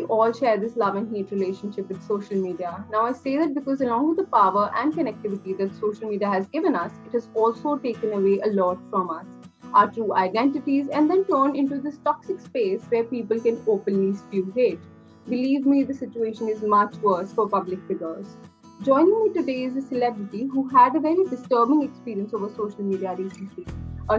all share this love and hate relationship with social media. Now, I say that because along with the power and connectivity that social media has given us, it has also taken away a lot from us, our true identities, and then turned into this toxic space where people can openly spew hate. Believe me, the situation is much worse for public figures. Joining me today is a celebrity who had a very disturbing experience over social media recently.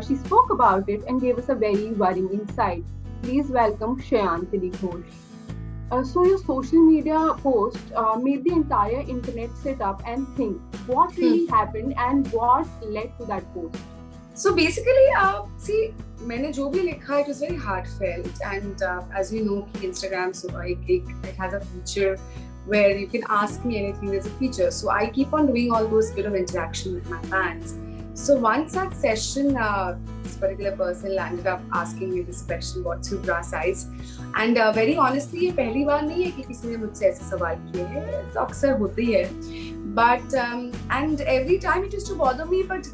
She spoke about it and gave us a very worrying insight. Please welcome Shayantini Ghosh. So your social media post made the entire internet sit up and think what really happened and what led to that post. So basically, see, मैंने जो भी लिखा, it was very heartfelt, and as you know, Instagram, so it has a feature where you can ask me anything. There's a feature, so I keep on doing all those bit of interaction with my fans. So once that session, this particular person landed up asking me this question, what's your bra size? And very honestly, ये पहली बार नहीं है कि किसी ने मुझसे ऐसे सवाल किए हैं, तो अक्सर होते ही है. But and every time it used to bother me, but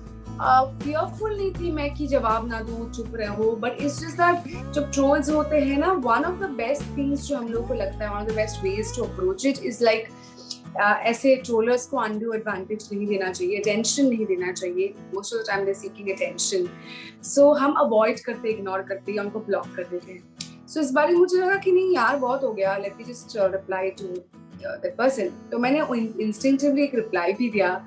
fearful नहीं थी मैं कि जवाब ना दूँ, चुप रहो. But it's just that जब trolls होते हैं ना, one of the best things जो हम लोगों को लगता है, one of the best ways to approach it is like ऐसे ट्रोलर्स को अनड्यू एडवांटेज नहीं देना चाहिए, अटेंशन नहीं देना चाहिए. Most of the time they seeking attention, so हम अवॉइड करते, इग्नोर करते या उनको ब्लॉक कर देते हैं. सो इस बार मुझे लगा कि नहीं यार, बहुत हो गया, let me just reply to that person. तो मैंने इंस्टिंक्टिवली एक रिप्लाई भी दिया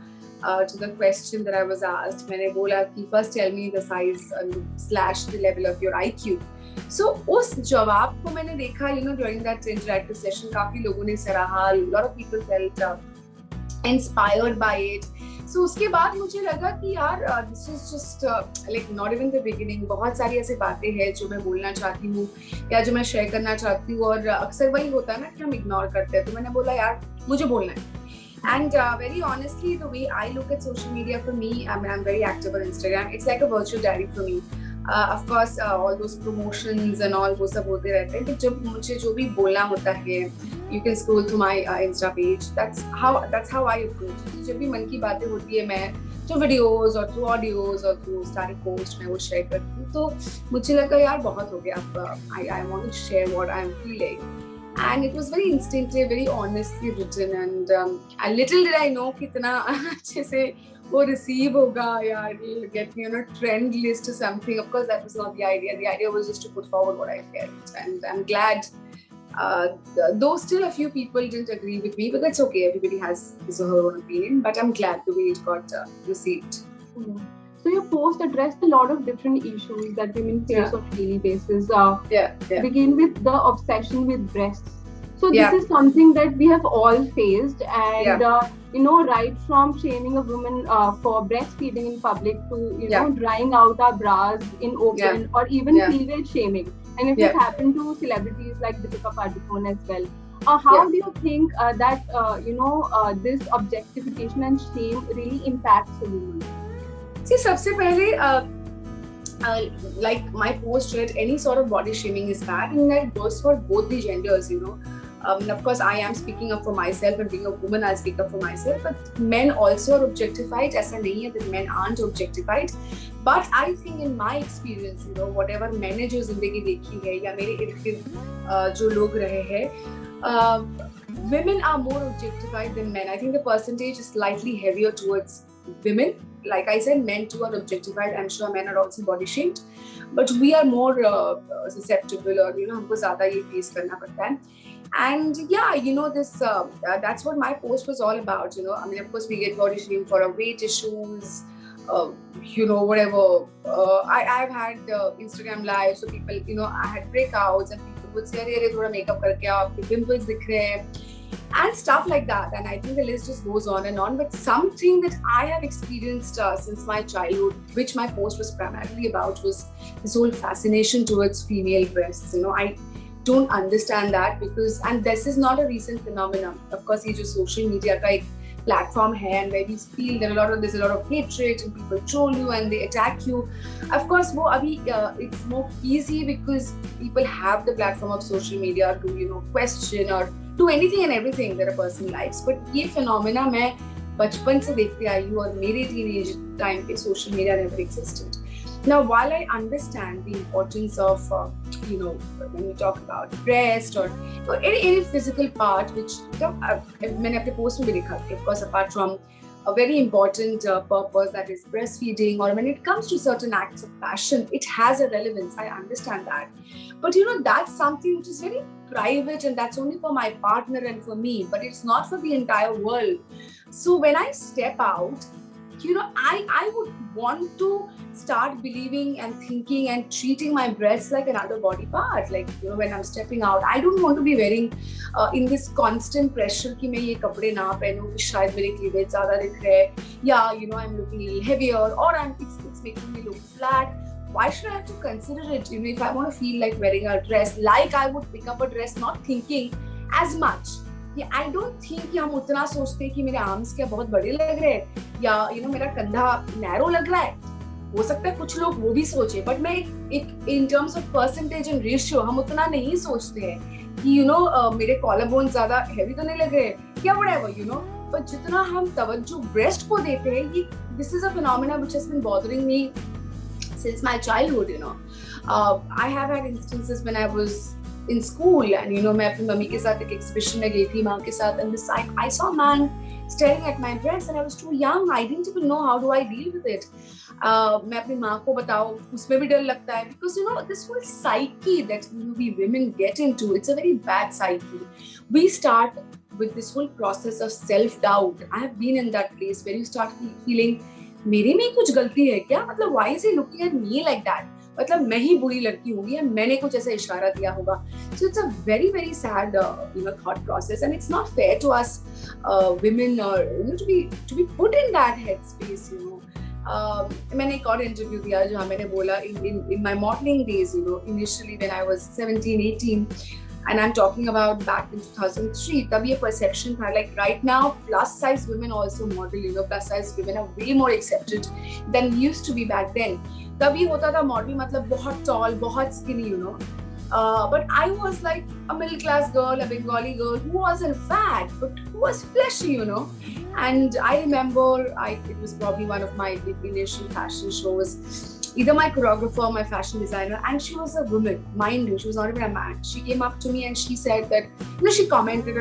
to the question that I was asked. मैंने बोला कि first tell me the size slash the level of your IQ. So उस जवाब को मैंने देखा, during that interactive session, काफी लोगों ने सराहा, lot of people felt inspired by it. So उसके बाद मुझे लगा कि यार this is just like not even the beginning. बहुत सारी ऐसी बातें हैं जो मैं बोलना चाहती हूँ या जो मैं शेयर करना चाहती हूँ, और अक्सर वही होता है ना कि हम इग्नोर करते हैं. तो मैंने बोला यार मुझे बोलना है. And very honestly, the way I look at social media, for me, I mean, I'm very active on Instagram. It's like a virtual diary for me. Of course, all those promotions and all वो सब होते रहते हैं. तो जब मुझे जो भी बोलना होता है, you can scroll through my Insta page. That's how I approach it. जब भी मन की बातें होती है, मैं जो videos और through audios और through static post मैं वो share करती हूँ. तो मुझे लगा यार बहुत हो गया. I want to share what I'm feeling. And it was very instinctive, very honestly written, and little did I know कितना अच्छे से वो receive होगा यार, it'll get me on a trend list or something. Of course, that was not the idea. The idea was just to put forward what I felt, and I'm glad. Though still a few people didn't agree with me, but that's okay. Everybody has his or her own opinion. But I'm glad the way it got received. Mm-hmm. So your post addressed a lot of different issues that women face on a daily basis. Begin with the obsession with breasts. So this is something that we have all faced, and right from shaming a woman for breastfeeding in public to drying out our bras in open, or even cleavage shaming. And if it happened to celebrities like Deepika Padukone as well. How do you think that this objectification and shame really impacts a woman? See, सबसे पहले like my post read, any sort of body shaming is bad, and that goes for both the genders, Of course, I am speaking up for myself, and being a woman, I speak up for myself. But men also are objectified. ऐसा नहीं है that men aren't objectified. But I think in my experience, whatever मैंने जो जिंदगी देखी है या मेरे इर्द-गिर्द जो लोग रहे हैं, women are more objectified than men. I think the percentage is slightly heavier towards women. Like I said, men too are objectified. I'm sure men are also body shamed, but we are more susceptible, or हमको ज़्यादा ये face करना पड़ता है. And this that's what my post was all about. I mean, of course, we get body shamed for our weight issues, whatever. I've had Instagram live, so people, I had breakouts, and people would say, "अरे थोड़ा makeup करके आओ, आपके pimples दिख रहे हैं," and stuff like that. And I think the list just goes on and on. But something that I have experienced since my childhood, which my post was primarily about, was this whole fascination towards female breasts. I don't understand that, and this is not a recent phenomenon. Of course, ये जो social media का एक platform है, and where we feel there's a lot of hatred, and people troll you and they attack you. Of course, वो अभी it's more easy because people have the platform of social media to question or do anything and everything that a person likes. But ये phenomena मैं बचपन से देखते आई हूँ, और मेरे teenage time पे social media never existed. Now, while I understand the importance of when we talk about breast or any physical part, which मैंने अपने post में भी लिखा कि of course apart from a very important purpose that is breastfeeding, or when it comes to certain acts of passion, it has a relevance. I understand that. But that's something which is very private, and that's only for my partner and for me, but it's not for the entire world. So when I step out, I would want to start believing and thinking and treating my breasts like another body part. Like, when I'm stepping out, I don't want to be wearing in this constant pressure कि मैं ये कपड़े ना पहनूं कि शायद मेरे cleavage ज़्यादा दिख रहे हैं, या I'm looking a little heavier, or it's making me look flat. Why should I have to consider it? If I want to feel like wearing a dress, like I would pick up a dress, not thinking as much. I don't think कि हम उतना सोचते हैं कि मेरे arms क्या बहुत बड़े लग रहे हैं, या मेरा कंधा नैरो लग रहा है. हो सकता है कुछ लोग वो भी सोचे, बट मैं एक in terms of percentage and ratio हम उतना नहीं सोचते हैं कि मेरे कॉलर बोन ज्यादा हैवी तो नहीं लग रहे क्या, व्हाटएवर. पर जितना हम तवज्जो ब्रेस्ट को देते हैं, ये this is a phenomena which has been bothering me since my childhood. I have had instances when I was in school, and मैं अपनी मम्मी के साथ एक exhibition में गई थी माँ के साथ, and this I saw a man staring at my breast, and I was too young. I didn't even know how do I deal with it. मैं अपनी माँ को बताऊँ, उसमें भी डर लगता है, because this whole psyche that we women get into, it's a very bad psyche. We start with this whole process of self-doubt. I have been in that place where you start feeling मेरे में कुछ गलती है क्या, मतलब why is he looking at me like that, मतलब मैं ही बुरी लड़की होंगी या मैंने कुछ ऐसा इशारा दिया होगा. So it's a very very sad thought process, and it's not fair to us women to be put in that headspace. मैंने एक और इंटरव्यू दिया जहाँ मैंने बोला in my modeling days, initially when I was 17, 18, and I'm talking about back in 2003, तब ये perception था, like right now plus size women also model, plus size women are way more accepted than used to be back then. तब ये होता था model मतलब बहुत tall, बहुत skinny, but I was like a middle class girl, a Bengali girl who wasn't fat but who was fleshy, and I remember it was probably one of my initial fashion shows, either my choreographer or my fashion designer, and she was a woman, mind you, she was not even a man. She came up to me and she said that, she commented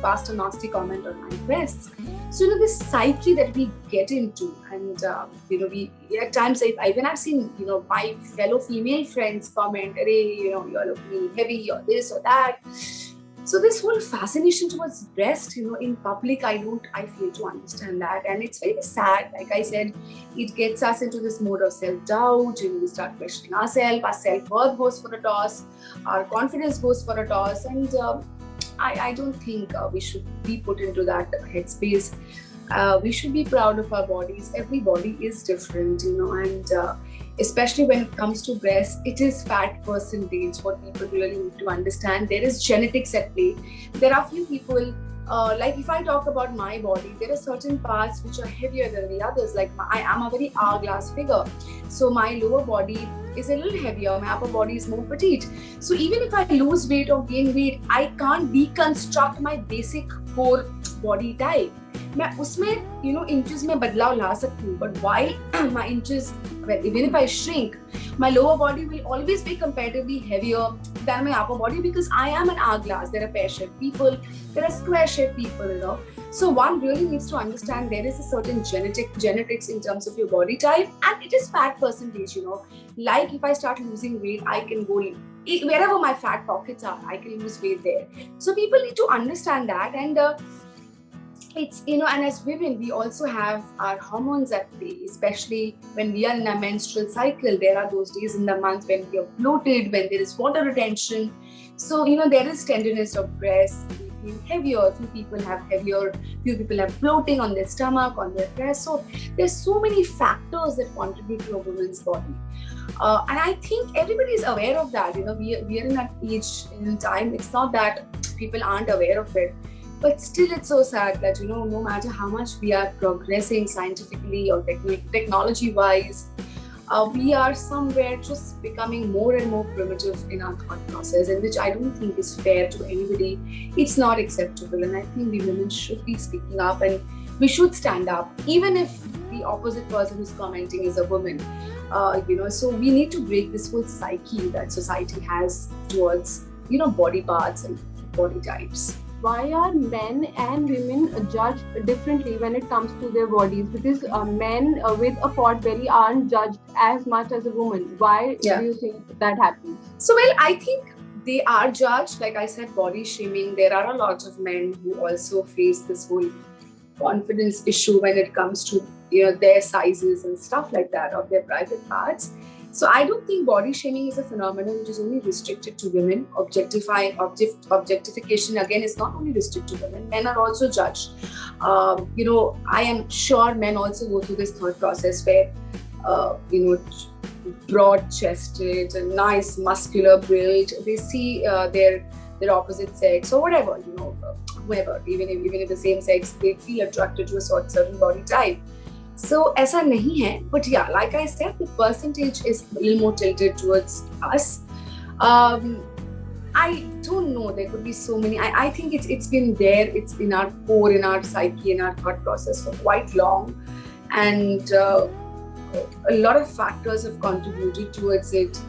passed a nasty comment on my breasts. So, this psyche that we get into, and, we, at times, when I've seen, my fellow female friends comment, you're looking heavy, or this or that. So this whole fascination towards breast, in public, I fail to understand that. And it's very sad. Like I said, it gets us into this mode of self-doubt. We start questioning ourselves. Our self-worth goes for a toss. Our confidence goes for a toss. And I don't think we should be put into that headspace. We should be proud of our bodies. Every body is different, and especially when it comes to breasts, it is fat percentage. What people really need to understand, there is genetics at play. There are few people, like if I talk about my body, there are certain parts which are heavier than the others. Like I am a very hourglass figure, so my lower body is a little heavier, my upper body is more petite. So even if I lose weight or gain weight, I can't deconstruct my basic core body type. मैं उसमें inches में बदलाव ला सकती हूँ, but while my inches, even if I shrink, my lower body will always be comparatively heavier than my upper body, because I am an hourglass. There are pear-shaped people, there are square-shaped people, So one really needs to understand there is a certain genetics in terms of your body type, and it is fat percentage, Like if I start losing weight, I can go wherever my fat pockets are, I can lose weight there. So people need to understand that, and it's, and as women, we also have our hormones at play, especially when we are in a menstrual cycle. There are those days in the month when we are bloated, when there is water retention. So, there is tenderness of breasts, we feel heavier, few people have heavier, few people have bloating on their stomach, on their breast. So, there's so many factors that contribute to a woman's body. And I think everybody is aware of that. We are in an age, in time, it's not that people aren't aware of it. But still, it's so sad that, no matter how much we are progressing scientifically or technology-wise, we are somewhere just becoming more and more primitive in our thought process, and which I don't think is fair to anybody. It's not acceptable, and I think we women should be speaking up and we should stand up, even if the opposite person who's commenting is a woman. So we need to break this whole psyche that society has towards, body parts and body types. Why are men and women judged differently when it comes to their bodies? Because men with a pot belly aren't judged as much as a woman. Why Yeah. do you think that happens? So, well, I think they are judged. Like I said, body shaming. There are a lot of men who also face this whole confidence issue when it comes to their sizes and stuff like that, of their private parts. So I don't think body shaming is a phenomenon which is only restricted to women. Objectification again is not only restricted to women. Men are also judged. I am sure men also go through this thought process where broad-chested and nice muscular build, they see their opposite sex or whatever, whoever, even if the same sex, they feel attracted to a certain body type. So ऐसा नहीं है, but yeah, like I said, the percentage is a little more tilted towards us. I don't know, there could be so many. I think it's been there, it's in our core, in our psyche, in our thought process for quite long, and a lot of factors have contributed towards it.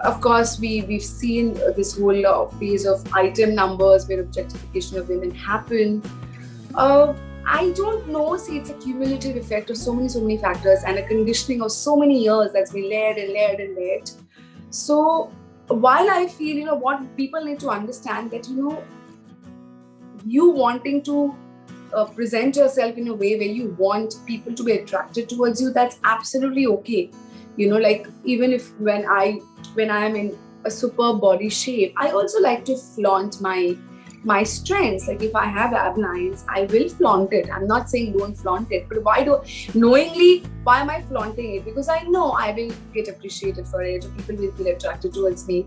Of course, we've seen this whole phase of item numbers where objectification of women happen. I don't know. See, it's a cumulative effect of so many factors and a conditioning of so many years that's been layered. So while I feel, what people need to understand that, you wanting to present yourself in a way where you want people to be attracted towards you, that's absolutely okay. Like even if when I am in a superb body shape, I also like to flaunt my strengths. Like if I have ab lines, I will flaunt it. I'm not saying don't flaunt it, but why am I flaunting it? Because I know I will get appreciated for it, or people will feel attracted towards me.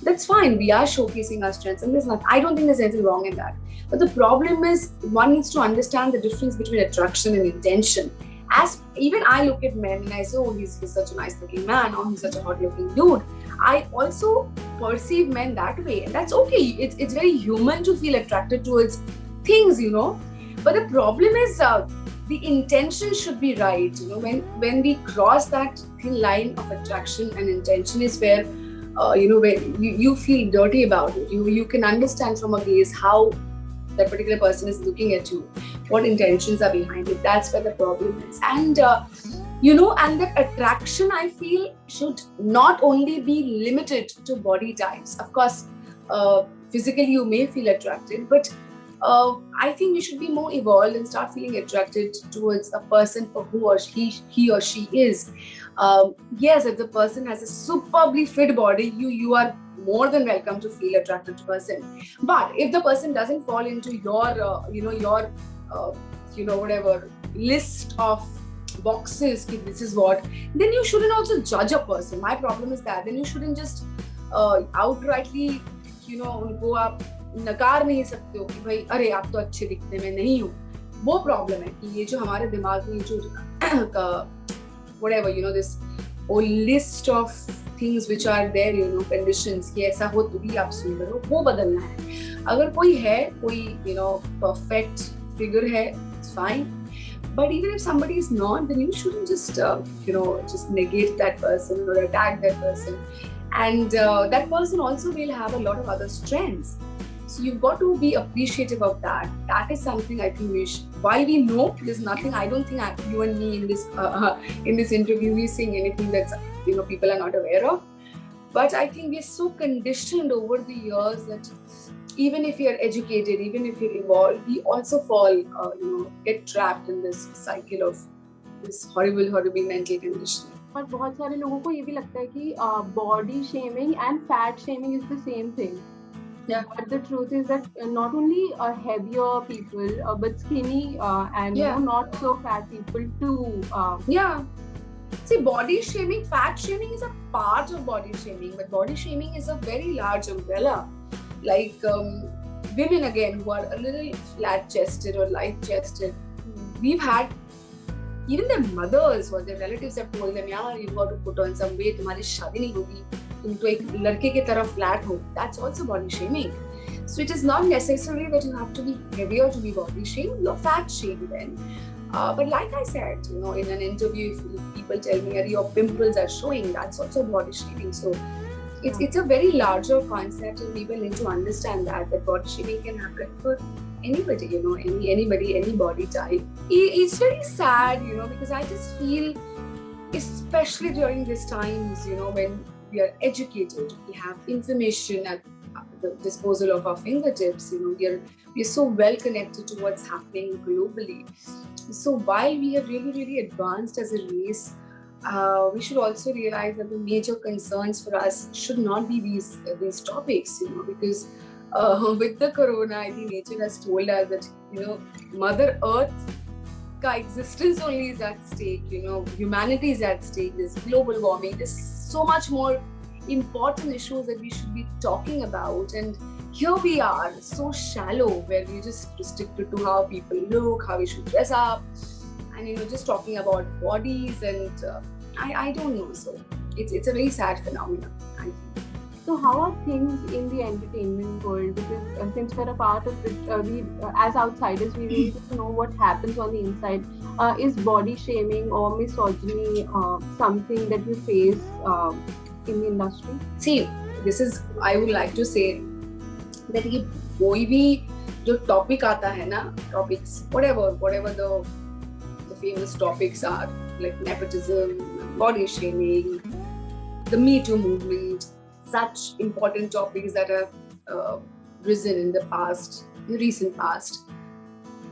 That's fine. We are showcasing our strengths, and I don't think there's anything wrong in that. But the problem is, one needs to understand the difference between attraction and intention. As even I look at men and I say, oh, he's such a nice looking man, or he's such a hot looking dude. I also perceive men that way, and that's okay. It's very human to feel attracted towards things, But the problem is the intention should be right. When we cross that thin line of attraction and intention is where where you feel dirty about it. You can understand from a gaze how that particular person is looking at you, what intentions are behind it. That's where the problem is. And and that attraction, I feel, should not only be limited to body types. Of course, physically you may feel attracted, but I think we should be more evolved and start feeling attracted towards a person for who or he or she is. Yes, if the person has a superbly fit body, you are more than welcome to feel attracted to person. But if the person doesn't fall into your whatever list of boxes, this is what, then you shouldn't also judge a person. My problem is that then you shouldn't just outrightly उनको आप नकार नहीं सकते हो कि भाई अरे आप तो अच्छे दिखने में नहीं हो. वो प्रॉब्लम है कि ये जो हमारे दिमाग में जो whatever this whole list of things which are there, conditions कि ऐसा हो तो भी आप सुंदर हो, वो बदलना है. अगर कोई perfect figure है, it's fine. But even if somebody is not, then you shouldn't just just negate that person or attack that person. And that person also will have a lot of other strengths. So you've got to be appreciative of that. That is something I think we should. While we know there's nothing, I don't think you and me in this interview we're saying anything that's people are not aware of. But I think we're so conditioned over the years that even if you're educated, even if you're evolved, we also fall, get trapped in this cycle of this horrible mental conditioning. और बहुत सारे लोगों को ये भी लगता है कि body shaming and fat shaming is the same thing. Yeah. But the truth is that not only heavier people, but skinny and not so fat people too. See, body shaming, fat shaming is a part of body shaming, but body shaming is a very large umbrella. Like women again who are a little flat-chested or light-chested, we've had even their mothers or their relatives have told them, "Yeah, you've got to put on some weight. तुम्हारी शादी नहीं होगी. तुम तो एक लड़के की तरह flat हो." That's also body shaming. So it is not necessarily that you have to be heavier to be body shamed. You're fat shamed then. But like I said, in an interview, if people tell me your pimples are showing, that's also body shaming. So it's a very larger concept, and people need to understand that body shaming can happen for anybody, anybody, any body type. It's very sad, because I just feel, especially during these times, when we are educated, we have information at the disposal of our fingertips, we are so well connected to what's happening globally. So while we have really, really advanced as a race, we should also realize that the major concerns for us should not be these topics, because with the corona, I think nature has told us that, Mother Earth ka existence only is at stake, humanity is at stake, there's global warming, there's so much more important issues that we should be talking about. And here we are, so shallow, where we just restricted to how people look, how we should dress up, and just talking about bodies, and I don't know. So it's a very sad phenomenon, I think. So how are things in the entertainment world? Because since we're a part of it, we as outsiders, we really need to know what happens on the inside. Is body shaming or misogyny something that you face in the industry? See, I would like to say that ये कोई भी जो topic आता है ना, topics, whatever the famous topics are, like nepotism, body shaming, the Me Too movement, such important topics that have risen in the recent past.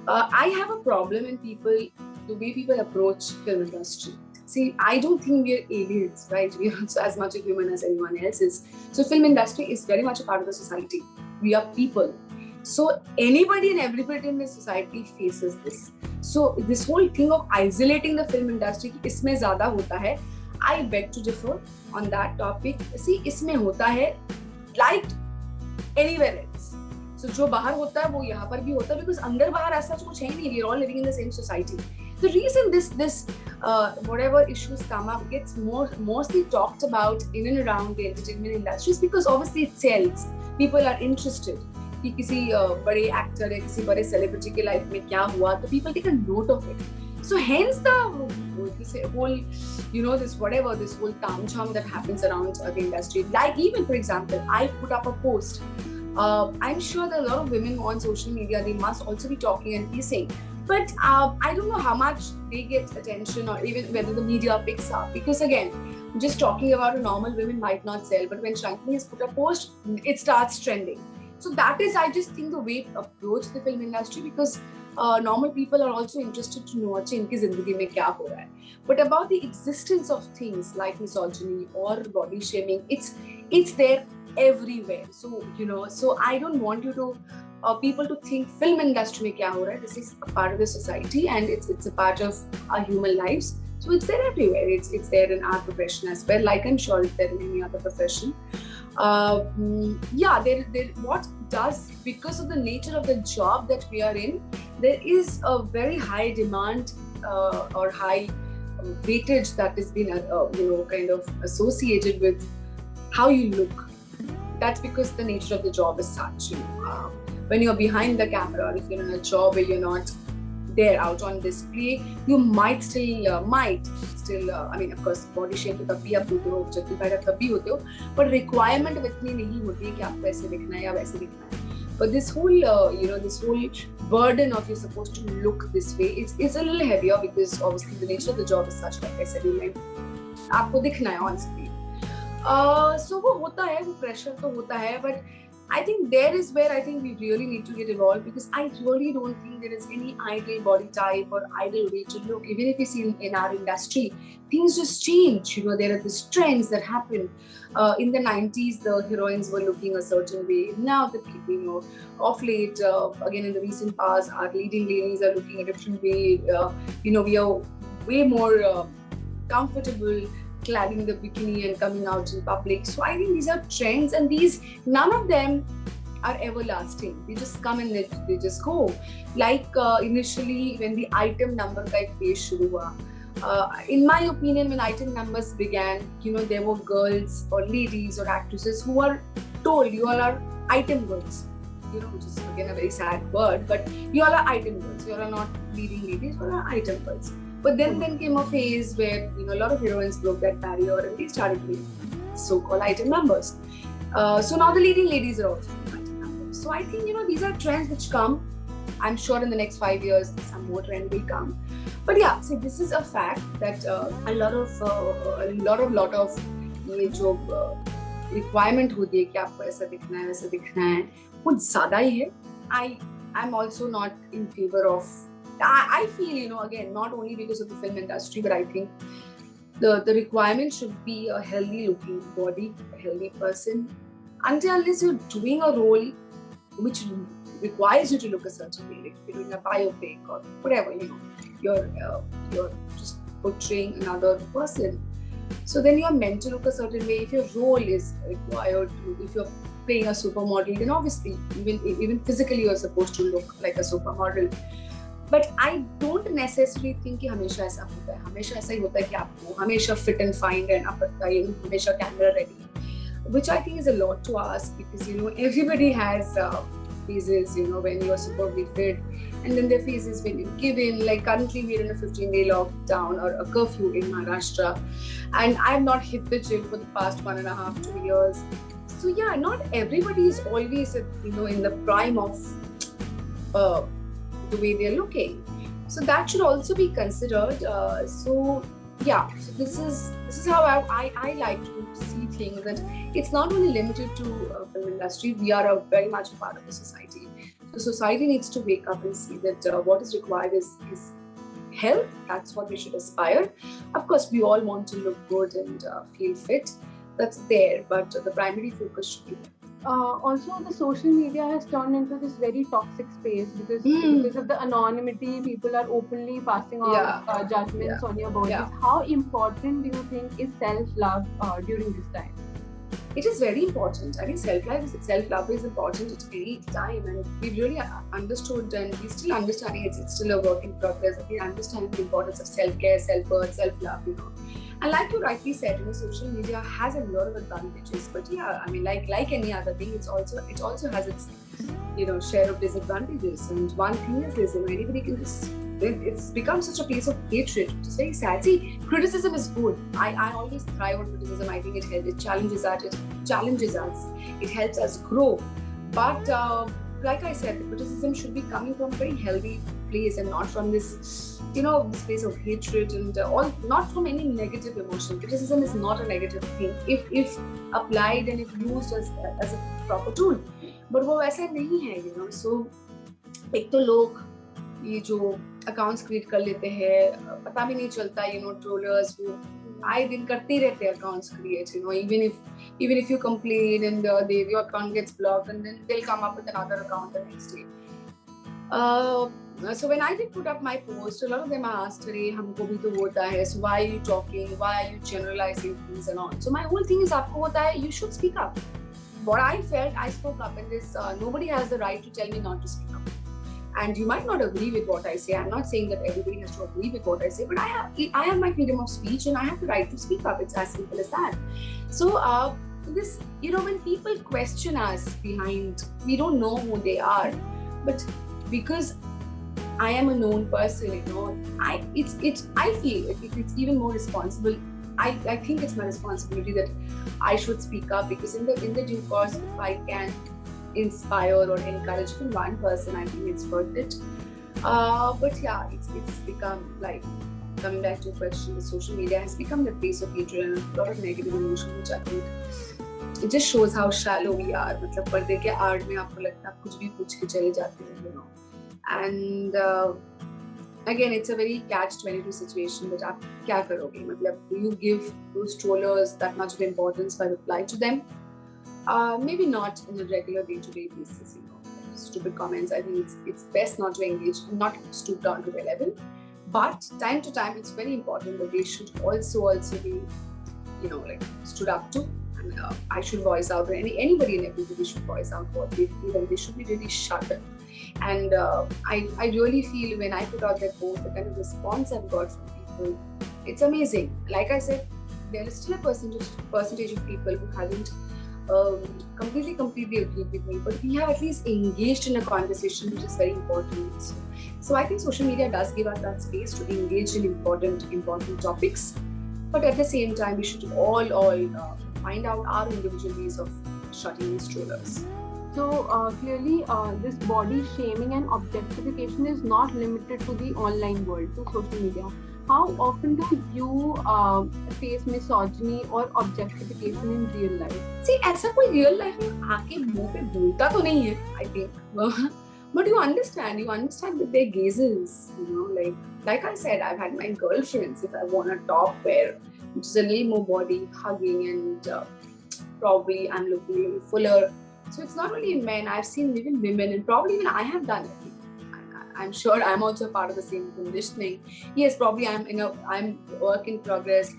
I have a problem in the way people approach film industry. See, I don't think we are aliens, right? We are also as much a human as anyone else is. So film industry is very much a part of the society. We are people. So anybody and everybody in the society faces this. So this whole thing of isolating the film industry, इसमें ज़्यादा होता है. I beg to differ on that topic. See, इसमें होता है like anywhere else. So जो बाहर होता है वो यहाँ पर भी होता है, because अंदर बाहर ऐसा कुछ है नहीं. We are all living in the same society. The reason this whatever issues come up gets mostly talked about in and around the entertainment industry is because obviously it sells. People are interested. कि किसी बड़े actor या किसी बड़े celebrity के life में क्या हुआ, तो people take a note of it. So hence the whole, this whole tamjam that happens around the industry. Like even for example, I put up a post. I'm sure that a lot of women on social media, they must also be talking and pissing. But I don't know how much they get attention or even whether the media picks up. Because again, just talking about a normal women might not sell. But when Shankhini has put a post, it starts trending. So that is, I just think, the way to approach the film industry, because normal people are also interested to know अच्छा इनकी जिंदगी में क्या हो रहा है. But about the existence of things like misogyny or body shaming, it's there everywhere. So I don't want you to people to think film industry में क्या हो रहा है. This is a part of the society and it's a part of our human lives. So it's there everywhere. It's there in our profession as well. Like I'm sure it's there in any other profession. What does, because of the nature of the job that we are in, there is a very high demand or high weightage that has been kind of associated with how you look. That's because the nature of the job is such. When you're behind the camera, or if you're in a job where you're not there out on display, you might still I mean, of course, body shape तो तब भी आप होते हो, objectified तब भी होते हो, but requirement अब इतनी नहीं होती है कि आपको ऐसे दिखना है या वैसे दिखना है. But this whole, this whole burden of you're supposed to look this way, it's a little heavier because obviously the nature of the job is such, like I said, आपको दिखना है on screen. So वो होता है, वो pressure तो होता है, but I think there is where I think we really need to get involved, because I really don't think there is any ideal body type or ideal way to look. Even if you see in our industry, things just change. There are these trends that happen. In the 90s, the heroines were looking a certain way. Now, of late, again in the recent past, our leading ladies are looking a different way. We are way more comfortable cladding the bikini and coming out in public. So I think these are trends, and none of them are everlasting. They just come and they just go. Like initially when the item number ka ek phase shuru hua, in my opinion, when item numbers began, there were girls or ladies or actresses who were told, you all are item girls. which is again a very sad word, but you all are item girls. You all are not leading ladies, you all are item girls. But then came a phase where a lot of heroines broke that barrier and they started being so-called item numbers. So now the leading ladies are also item numbers. So I think these are trends which come. I'm sure in the next 5 years some more trend will come. But yeah, so this is a fact that a lot of ये जो requirement होती है कि आपको ऐसा दिखना है वैसा दिखना है कुछ ज़्यादा ही है. I'm also not in favor of. I feel again not only because of the film industry, but I think the requirement should be a healthy looking body, a healthy person. Unless you're doing a role which requires you to look a certain way, like you're doing a biopic or whatever, you're just portraying another person. So then you're meant to look a certain way. If your role is required to, if you're playing a supermodel, then obviously even physically you're supposed to look like a supermodel. But I don't necessarily think कि हमेशा ऐसा होता है. हमेशा ऐसा ही होता है कि आपको हमेशा fit and fine रहना पड़ता है, हमेशा camera ready, which I think is a lot to ask because everybody has phases when you're superbly fit, and then there are phases when you give in. Like currently we're in a 15-day lockdown or a curfew in Maharashtra, and I have not hit the gym for the past 1.5-2 years. So yeah, not everybody is always in the prime of the way they're looking. So that should also be considered. So this is how I like to see things, that it's not only limited to film industry. We are very much a part of the society. So society needs to wake up and see that what is required is health. That's what we should aspire. Of course, we all want to look good and feel fit. That's there, but the primary focus should be. Also, the social media has turned into this very toxic space because of the anonymity. People are openly passing on judgments on your bodies. Yeah. How important do you think is self-love during this time? It is very important. I think self-love is important at any time, and we really understood, and we still understanding it's still a work in progress. We understand the importance of self-care, self-worth, self-love. And like you rightly said, social media has a lot of advantages. But yeah, I mean, like any other thing, it also has its share of disadvantages. And one thing is this: anybody can just. It's become such a place of hatred. It's very sad. See, criticism is good. I always thrive on criticism. I think it challenges us. It helps us grow. But like I said, the criticism should be coming from a very healthy place and not from this, this place of hatred and not from any negative emotion. Criticism is not a negative thing if applied and if used as a proper tool. But वो वैसा नहीं है, So एक तो लोग ये जो accounts create कर लेते हैं, पता भी नहीं चलता, ट्रोलर्स वो आए दिन करते रहते हैं accounts create, even if you complain and your account gets blocked, and then they'll come up with another account the next day. So when I did put up my post, a lot of them asked, "Hey, हमको भी तो होता है. So why are you talking? Why are you generalizing things and all?" So my whole thing is, आपको होता है, you should speak up. What I felt, I spoke up, and this nobody has the right to tell me not to speak up. And you might not agree with what I say. I'm not saying that everybody has to agree with what I say, but I have my freedom of speech and I have the right to speak up. It's as simple as that. So this, when people question us behind, we don't know who they are, but because I am a known person, I feel it's even more responsible. I think it's my responsibility that I should speak up, because in the due course, if I can inspire or encourage even one person, I think it's worth it. But yeah, it's become like, coming back to your question, the social media has become the place of hatred and a lot of negative emotion, which I think it just shows how shallow we are. मतलब पर्दे के आड़ में आपको लगता है कुछ भी पूछ के चले जाते हैं, And again, it's a very catch-22 situation. That आप क्या करोगे? मतलब, do you give those trollers that much of importance by reply to them? Maybe not in a regular day-to-day basis, stupid comments. I think it's best not to engage, not stoop down to their level. But time to time, it's very important that they should also be, stood up to. And I should voice out, or anybody and everybody should voice out what they feel, and they should be really shut up. And I really feel when I put out that post, the kind of response I've got from people, it's amazing. Like I said, there is still a percentage of people who haven't completely agreed with me. But we have at least engaged in a conversation, which is very important. So I think social media does give us that space to engage in important topics. But at the same time, we should all find out our individual ways of shutting these trollers. So clearly, this body shaming and objectification is not limited to the online world, to social media. How often do you face misogyny or objectification in real life? See, ऐसा कोई real life में आके मुंह पे बोलता तो नहीं है, I think. But you understand with their gazes, like I said, I've had my girlfriends, if I want a top wear, which is a little more body hugging and probably I'm looking a little fuller. So it's not only men, I've seen even women, and probably even I have done it. I'm sure I'm also part of the same conditioning. Yes, probably I'm work in progress.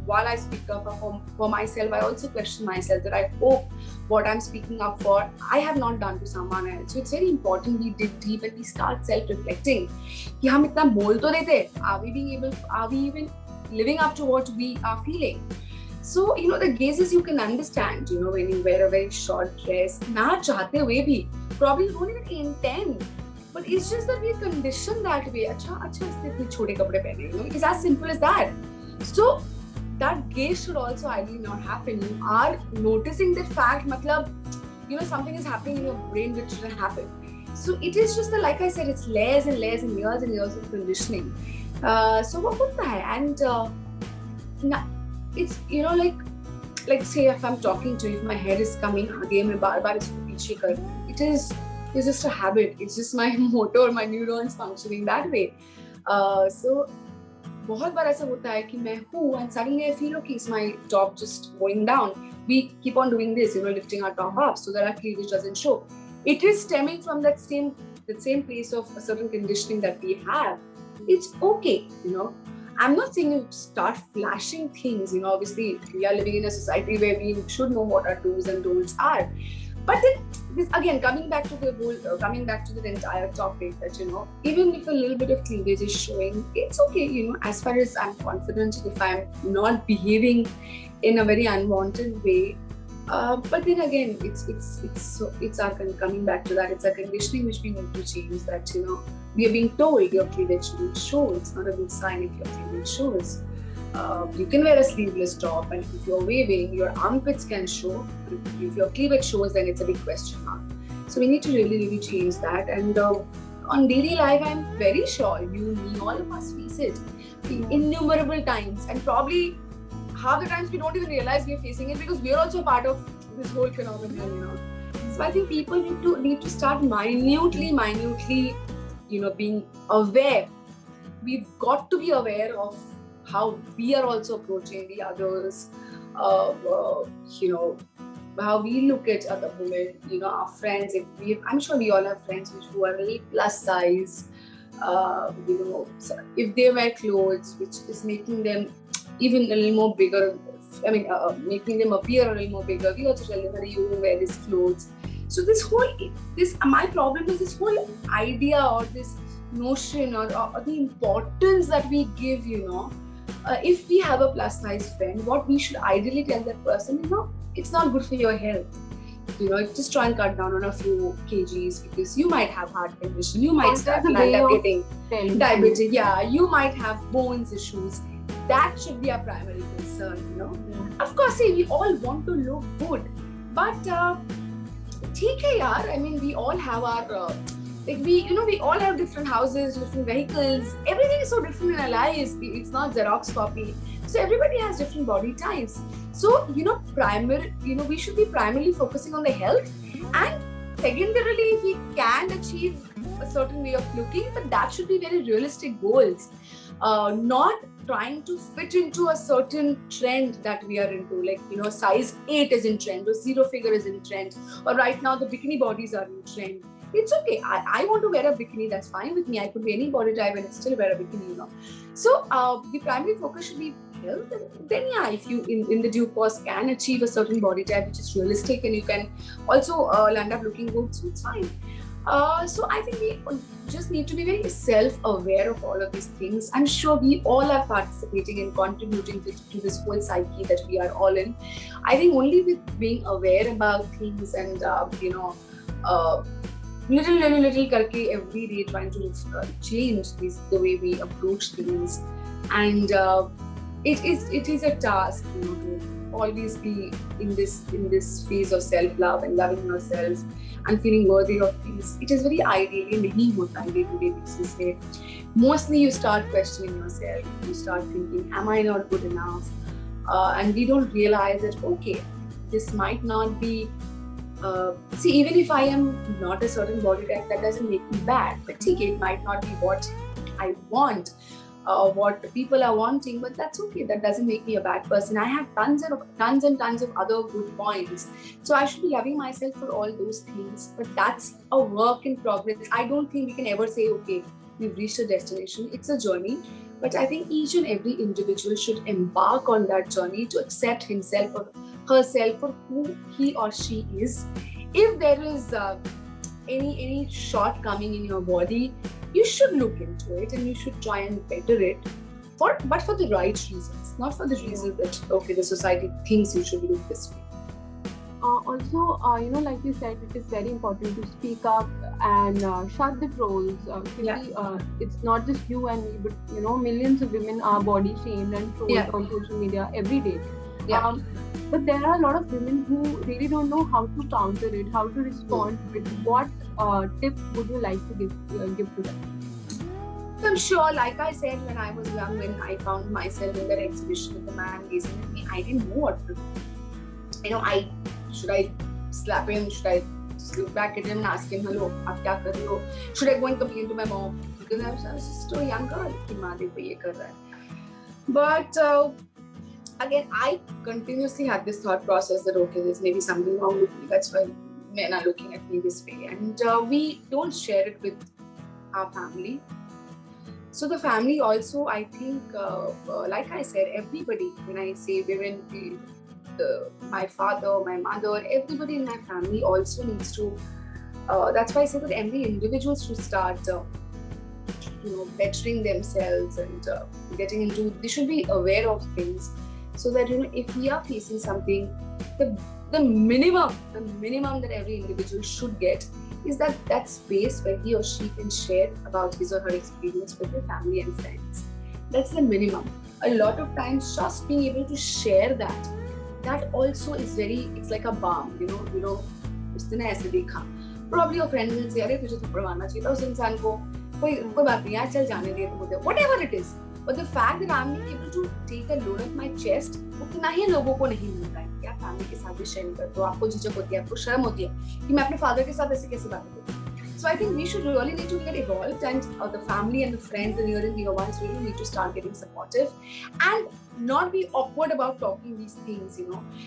While I speak up for myself, I also question myself that I hope what I'm speaking up for, I have not done to someone else. So it's very important we dig deep and we start self-reflecting. कि हम इतना बोल तो देते, are we even living up to what we are feeling? So, the gazes you can understand, when you wear a very short dress, na chahte hue bhi, probably you don't even intend. But it's just that we're conditioned that way. Acha, isne chote kapde pehne, It's as simple as that. So, that gaze should also ideally not happen. You are noticing that fact, something is happening in your brain which shouldn't happen. So, it is just that, like I said, it's layers and layers and years of conditioning. So, what hota hai? And, it's like say if I'm talking to you, if my hair is coming आगे मैं बार-बार इसको पीछे कर रही हूँ, it's just a habit, it's just my motor, my neurons functioning that way. So बहुत बार ऐसा होता है कि मैं हूँ and suddenly I feel okay, is my top just going down. We keep on doing this, lifting our top up so that our cleavage doesn't show. It is stemming from that same place of a certain conditioning that we have. It's okay, I'm not saying you start flashing things, obviously we are living in a society where we should know what our do's and don'ts are. But then, this, again, coming back to the entire topic that, even if a little bit of cleavage is showing, it's okay, as far as I'm confident, if I'm not behaving in a very unwanted way. But then again, it's our coming back to that. It's a conditioning which we need to change. That we are being told your cleavage shouldn't show. It's not a good sign if your cleavage shows. You can wear a sleeveless top, and if you're waving, your armpits can show. If your cleavage shows, then it's a big question mark. So we need to really change that. And on daily life, I'm very sure you, me, all of us face it innumerable times, and probably half the times we don't even realize we're facing it because we're also part of this whole phenomenon, So I think people need to start minutely, being aware. We've got to be aware of how we are also approaching the others, how we look at other women, our friends. I'm sure we all have friends who are a little plus size, if they wear clothes which is making them even a little more bigger, making them appear a little more bigger, we also tell them that you wear these clothes. So my problem is this whole idea or this notion or the importance that we give, if we have a plus size friend, what we should ideally tell that person, it's not good for your health. Just try and cut down on a few kgs because you might have heart condition, you might start getting diabetes, you might have bones issues. That should be our primary concern, Of course, we all want to look good, but we all have our we all have different houses, different vehicles. Everything is so different in our lives. It's not Xerox copy. So everybody has different body types. So, we should be primarily focusing on the health, and secondarily, if we can achieve a certain way of looking, but that should be very realistic goals. Not trying to fit into a certain trend that we are into, like, size 8 is in trend, or 0 figure is in trend, or right now the bikini bodies are in trend. It's okay. I want to wear a bikini, that's fine with me. I could be any body type and still wear a bikini, So the primary focus should be health. Then if you in the due course can achieve a certain body type which is realistic and you can also land up looking good, so it's fine. So I think we just need to be very self-aware of all of these things. I'm sure we all are participating and contributing to this whole psyche that we are all in. I think only with being aware about things and uh, little karke every day trying to change the way we approach things, and it is a task, to always be in this phase of self-love and loving yourself and feeling worthy of things. It is very ideally nahi hota day to day basis पे. Mostly you start questioning yourself, you start thinking, am I not good enough? And we don't realize that, okay, this might not be, see, even if I am not a certain body type, that doesn't make me bad. But okay, it might not be what I want, what people are wanting, but that's okay. That doesn't make me a bad person. I have tons and tons of other good points. So I should be loving myself for all those things. But that's a work in progress. I don't think we can ever say, okay, we've reached a destination. It's a journey. But I think each and every individual should embark on that journey to accept himself or herself for who he or she is. If there is any shortcoming in your body, you should look into it and you should try and better it, but for the right reasons, not for the reasons that, okay, the society thinks you should look this way. Also, like you said, it is very important to speak up and shut the trolls. It's not just you and me, but millions of women are body shamed and trolled on social media every day. Yeah. But there are a lot of women who really don't know how to counter it, how to respond to it. What tips would you like to give to them? I'm sure, like I said, when I was young, when I found myself in that exhibition with the man gazing at me, I didn't know what to do. Should I slap him? Should I just look back at him and ask him, hello, aap kya kar rahe ho? Should I go and complain to my mom? Because I was just a young girl. Ki maan dekho ye kar raha hai. But again, I continuously had this thought process that, okay, there's maybe something wrong with me. That's why men are looking at me this way. And we don't share it with our family. So the family also, I think, like I said, everybody, when I say women, my father, my mother, everybody in my family also needs to, that's why I say that every individual should start bettering themselves and getting into, they should be aware of things, so that if we are facing something, the minimum that every individual should get is that space where he or she can share about his or her experience with their family and friends. That's the minimum. A lot of times, just being able to share that also is it's like a balm, उसने ऐसे देखा, probably your friend will say, अरे तुझे थप्पड़ मारना चाहिए था उस इंसान को, कोई बात नहीं यार, चल जाने दे, whatever it is. But the fact that I'm able to take a load off my chest, उतना ही लोगों को नहीं मिलता है कि आप फैमिली के साथ भी शेयर करते हो, आपको झिझक होती है, आपको शर्म होती है कि मैं अपने फादर के साथ ऐसे कैसे बात करूं. So I think we should really need to get evolved, and the family and the friends, the near and dear ones, really need to start getting supportive and not be awkward about talking these things.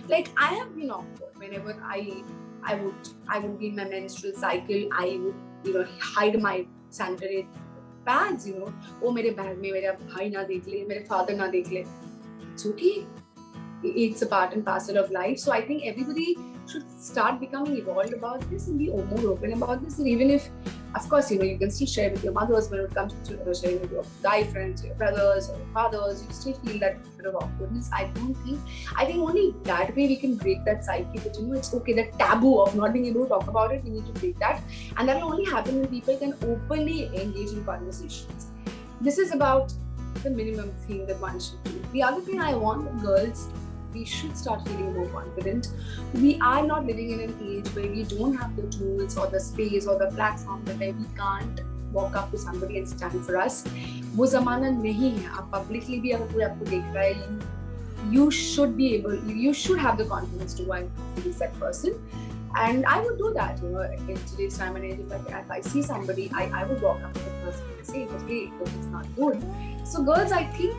Like I have been awkward whenever I would be in my menstrual cycle. I would hide my sanitary pads. वो मेरे bag में मेरा भाई ना देख ले, मेरे father ना देख ले. It's okay. It's a part and parcel of life. So I think everybody should start becoming evolved about this and be more open about this. And even if, of course, you can still share with your mothers when it comes to sharing with your guy friends, your brothers or your fathers, you still feel that bit of awkwardness. I think only that way we can break that psyche that, it's okay, that taboo of not being able to talk about it, we need to break that. And that will only happen when people can openly engage in conversations. This is about the minimum thing that one should do. The other thing I want the girls, we should start feeling more confident. We are not living in an age where we don't have the tools or the space or the platform where we can't walk up to somebody and stand for us. वो ज़माना नहीं है. आप publicly भी अगर कोई आपको देख रहा है, you should have the confidence to go and face that person. And I would do that, in today's time and age. If I see somebody, I would walk up to the person and say, hey, it's not good. So girls, I think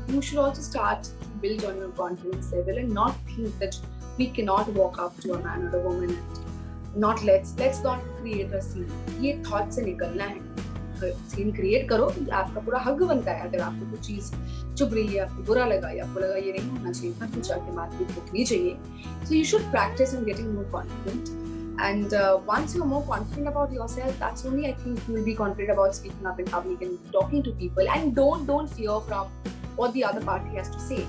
you should also start build on your confidence level and not think that we cannot walk up to a man or a woman and not let's not create a scene. ये thought से निकलना है. Scene create करो, आपका पूरा हक बनता है. अगर आपको कुछ चीज चुभ रही है, आपको बुरा लगा या आपको लगा ये नहीं होना चाहिए था, कुछ आके बात भी रुकनी चाहिए. So you should practice on getting more confident. And once you're more confident about yourself, that's only I think you will be confident about speaking up in public and talking to people. And don't fear from what the other party has to say.